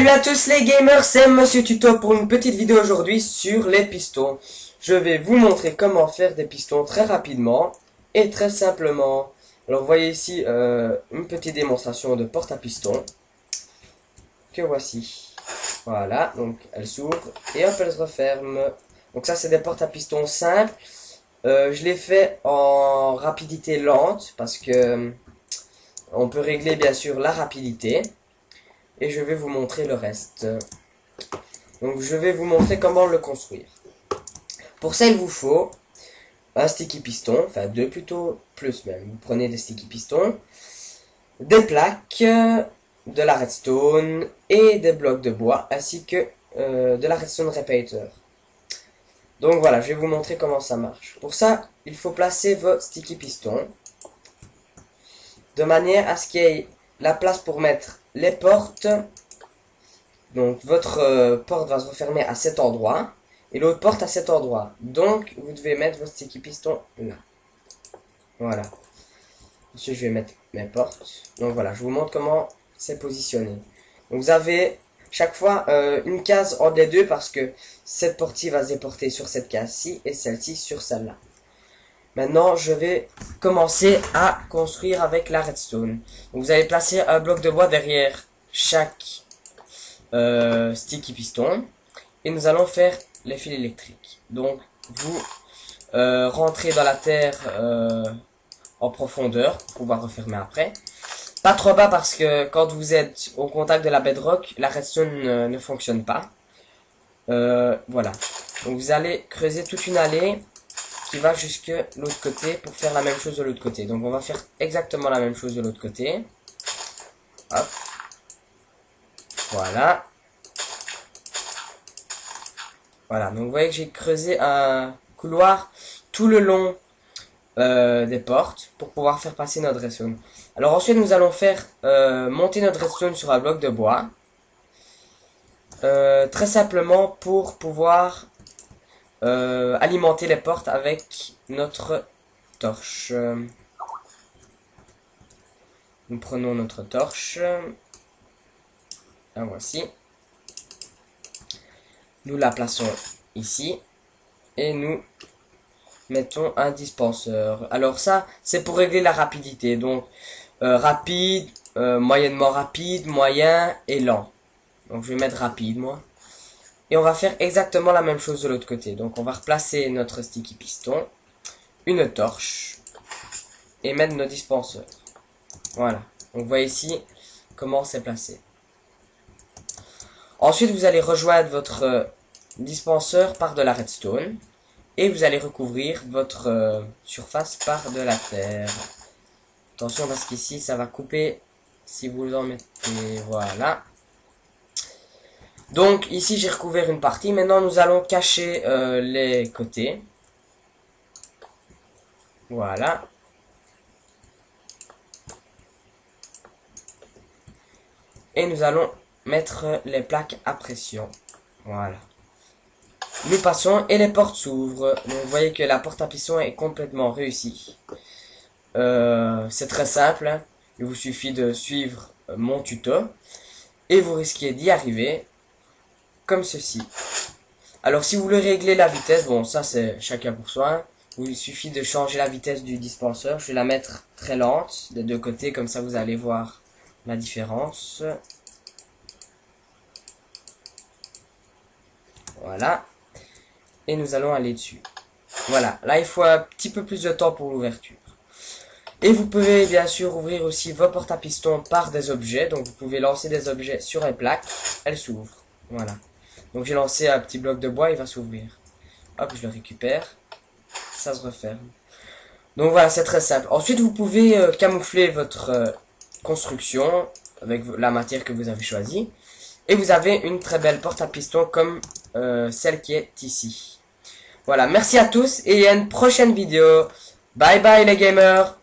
Salut à tous les gamers, c'est Monsieur Tuto pour une petite vidéo aujourd'hui sur les pistons. Je vais vous montrer comment faire des pistons très rapidement et très simplement. Alors vous voyez ici une petite démonstration de porte à piston que voici. Voilà, donc elle s'ouvre et hop elle se referme. Donc ça c'est des portes à piston simples. Je l'ai fait en rapidité lente parce que on peut régler bien sûr la rapidité. Et je vais vous montrer le reste. Donc je vais vous montrer comment le construire. Pour ça il vous faut un sticky piston, enfin deux plutôt, plus même. Vous prenez des sticky pistons, des plaques, de la redstone et des blocs de bois, ainsi que de la redstone repeater. Donc voilà, je vais vous montrer comment ça marche. Pour ça, il faut placer vos sticky pistons de manière à ce qu'il y ait la place pour mettre les portes. Donc votre porte va se refermer à cet endroit et l'autre porte à cet endroit. Donc vous devez mettre vos sticky pistons là. Voilà. Ensuite je vais mettre mes portes. Donc voilà, je vous montre comment c'est positionné. Donc vous avez chaque fois une case entre les deux parce que cette porte-ci va se déporter sur cette case-ci et celle-ci sur celle-là. Maintenant, je vais commencer à construire avec la redstone. Donc, vous allez placer un bloc de bois derrière chaque sticky piston. Et nous allons faire les fils électriques. Donc, vous rentrez dans la terre en profondeur pour pouvoir refermer après. Pas trop bas parce que quand vous êtes au contact de la bedrock, la redstone ne fonctionne pas. Voilà. Donc, vous allez creuser toute une allée qui va jusque l'autre côté pour faire la même chose de l'autre côté. Donc on va faire exactement la même chose de l'autre côté. Hop. Voilà. Voilà, donc vous voyez que j'ai creusé un couloir tout le long des portes pour pouvoir faire passer notre redstone. Alors ensuite nous allons faire monter notre redstone sur un bloc de bois. Très simplement pour pouvoir alimenter les portes avec notre torche. Nous prenons notre torche. La voici. Nous la plaçons ici. Et nous mettons un dispenseur. Alors ça, c'est pour régler la rapidité. Donc, rapide, moyennement rapide, moyen et lent. Donc je vais mettre rapide moi. Et on va faire exactement la même chose de l'autre côté. Donc on va replacer notre sticky piston, une torche, et mettre nos dispenseurs. Voilà. Donc vous voyez ici comment c'est placé. Ensuite vous allez rejoindre votre dispenseur par de la redstone. Et vous allez recouvrir votre surface par de la terre. Attention parce qu'ici ça va couper si vous en mettez. Voilà. Donc ici j'ai recouvert une partie. Maintenant nous allons cacher les côtés. Voilà. Et nous allons mettre les plaques à pression. Voilà. Nous passons et les portes s'ouvrent. Donc vous voyez que la porte à piston est complètement réussie. C'est très simple. Hein. Il vous suffit de suivre mon tuto. Et vous risquez d'y arriver. Comme ceci. Alors si vous voulez régler la vitesse, bon ça c'est chacun pour soi. Il suffit de changer la vitesse du dispenseur. Je vais la mettre très lente des deux côtés, comme ça vous allez voir la différence. Voilà. Et nous allons aller dessus. Voilà, là il faut un petit peu plus de temps pour l'ouverture. Et vous pouvez bien sûr ouvrir aussi vos portes à piston par des objets. Donc vous pouvez lancer des objets sur les plaques, elles s'ouvrent. Voilà. Donc j'ai lancé un petit bloc de bois, il va s'ouvrir. Hop, je le récupère. Ça se referme. Donc voilà, c'est très simple. Ensuite, vous pouvez camoufler votre construction avec la matière que vous avez choisie. Et vous avez une très belle porte à piston comme celle qui est ici. Voilà, merci à tous et à une prochaine vidéo. Bye bye les gamers.